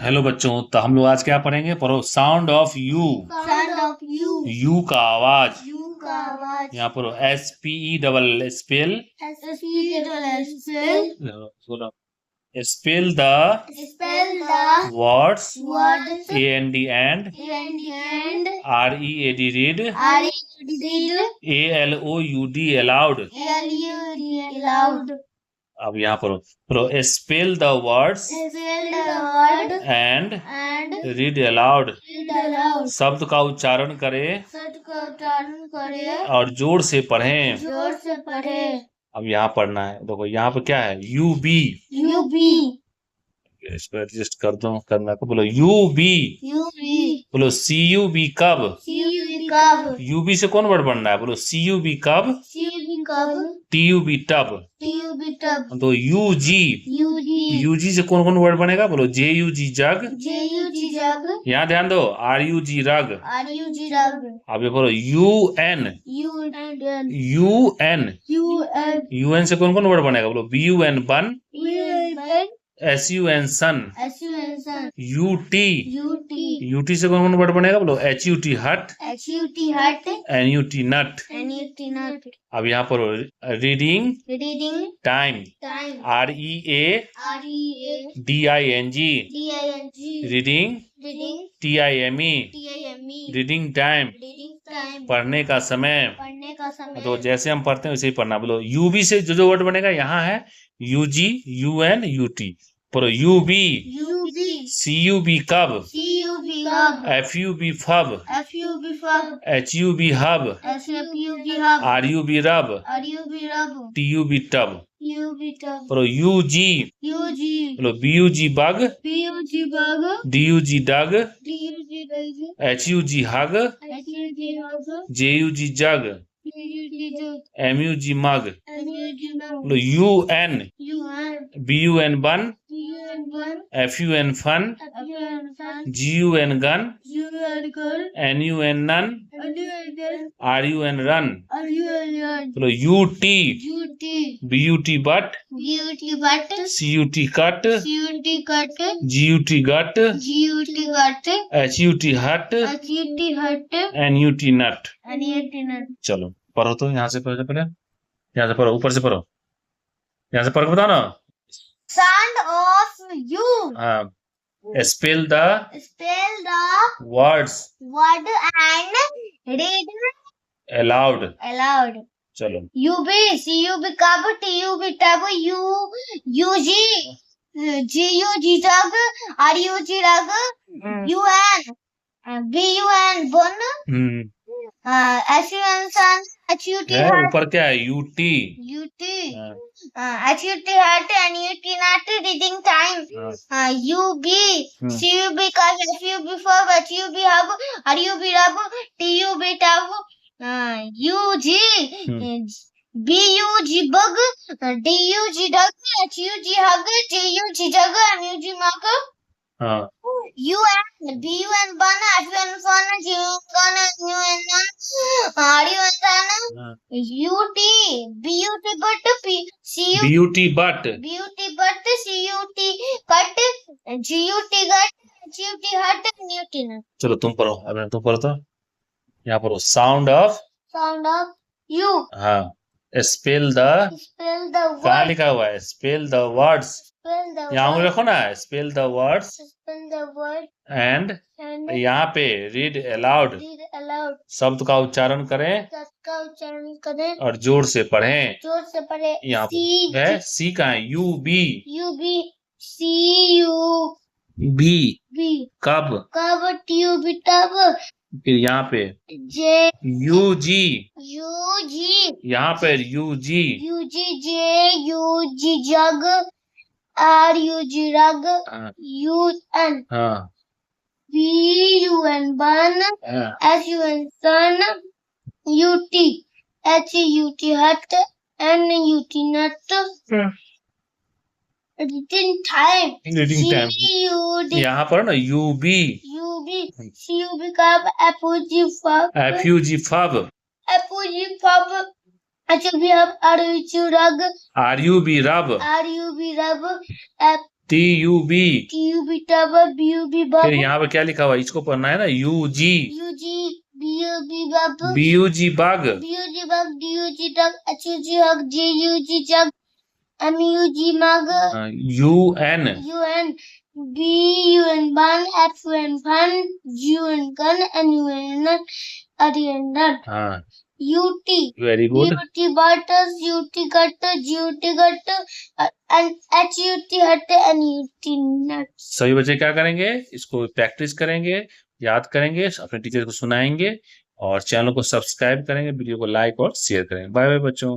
Hello बच्चों, तो हम लोग आज क्या पढ़ेंगे? पढ़ो sound of you. Sound of you. You का आवाज। यू का आवाज। यहाँ पर SPE double spell. Spell the spell the words words AND and and READ read read ALOUD aloud। aloud. अब यहाँ पर spell the words Spell the word and and read aloud. read aloud. शब्द का उच्चारण करें शब्द का उच्चारण करें और जोर से पढ़ें। जोर से पढ़े. अब यहाँ पढ़ना है, देखो यहाँ पर क्या है? UB। U B. इसको एडजस्ट कर दो, करना को बोलो UB। U B. बोलो CUB कब? सी यू बी कब. UB से कौन वर्ड बनना है? बोलो CUB कब? सी यू बी कब. TUB तब। टी यू बी तब. तो UG। यू जी. UG से कौन कौन वर्ड बनेगा? बोलो JUG jug. J you G जग. यहाँ ध्यान दो, RUG रग। आर यू जी रग. अब ये बोलो UN। U and UN। U and UN से कौन कौन वर्ड बनेगा? बोलो BUN bun. U and SUN sun. S U N sun. UT। U T. UT से कौन कौन वर्ड बनेगा? बोलो HUT hut. H U T hut. NUT nut. N U T nut. अब यहाँ पर reading reading time time. READING। R E A D I N G. Reading reading TIME। T I M E. Reading time reading time. पढ़ने का समय। पढ़ने का समय. तो जैसे हम पढ़ते हैं वैसे ही पढ़ना। बोलो UB से जो जो वर्ड बनेगा यहाँ है UG UN UT। बोलो UB। U B. CUB कब? C U B cub. FUB fub. F U B fub. HUB hub. S F U B hub. RUB rub. R U B rub. TUB tub. U B tub. बोलो UG। U G. बोलो BUG bug. P U G bug. DUG dug. D U G dug. HUG hug. H U G hug. JUG jug. U U G jug. MUG mug. M U जी मग. बोलो UN। U N. BUN bun. U N one. FUN fun. F U N fun. GUN gun. U N girl. NUN nun. N U N girl. RUN run. R U N run. बोलो UT। U T. BUT but. U T but. CUT cut. C U T cut. GUT gut. G U T gut. HUT hut. H U T hut. NUT nut. N U T nut. चलो पढ़ो, तो यहाँ से पढ़ो पहले। यहाँ से पढ़ो, ऊपर से पढ़ो। यहाँ से पढ़ के बताओ ना। Sound of you. हाँ, spell the Spell the words word and read allowed. aloud. चलो U B C U B cub. T U B tub. U G G U G jug. R U G rug. U N B U N bun. S U N sun. H U T है hat. ऊपर क्या है? UT। U T H U T hat. N U T nut. Reading time. U B C U B cub. F U B fub. H U B hub. R U B rub. T U B tub. U G B U G bug. D U G dug. H U G hug. J U G jug. M U G mug. हाँ, U N B U N bun. F U N fun. G U N gun. N U N nun. R U N sun. U T B U T but. P C U BUT but. B U T but. C U T cut. G U T gut. H U T hut. N U T nut. चलो तुम पढ़ो, अब तुम पढ़ो तो। यहाँ पढ़ो sound of. Sound of you. हाँ, स्पेल द। Spell the कहाँ word. लिखा हुआ है? Spell the words. Spell the यहाँ word. रखो ना, spell the words Spell the word and and यहाँ पे रीड अलाउड। read aloud. शब्द का उच्चारण करें शब्द का उच्चारण करें. और जोर से पढ़ें। जोर से पढ़े. यहाँ C है सी का है UB। U B C U B B कब। कब. T U B tub. फिर यहाँ पे J UG। U G यहाँ पर UG। U G J U G jug. R U G rug. हाँ, U N हाँ, B U N bun. हाँ, S U N sun. U T H U T hut. N U T nut. Reading time. Reading time. C U D यहाँ पर ना UB U B C U B cub. F U G fub. FUG फब। F U G fub. H U B hub. R U G rug. RUB रब। R U B rub. F TUB। TUB tub, BUB bub, फिर यहाँ पे क्या लिखा हुआ है, इसको पढ़ना है ना, UG। UG BUB bub, BUG बाग। BUG bug, DUG duck, HUG hug, JUG jug, MUG mug, UN। UN BUN bun, FUN fun, GUN gun, NUN nut, RUN nut, हाँ, UT very good. BUT butters, UT gutter, GUT gutter, and HUT hut, NUT nut. सभी बच्चे क्या करेंगे, इसको practice करेंगे, याद करेंगे, अपने टीचर को सुनाएंगे और चैनल को सब्सक्राइब करेंगे, वीडियो को लाइक और शेयर करेंगे। बाय बाय बच्चों।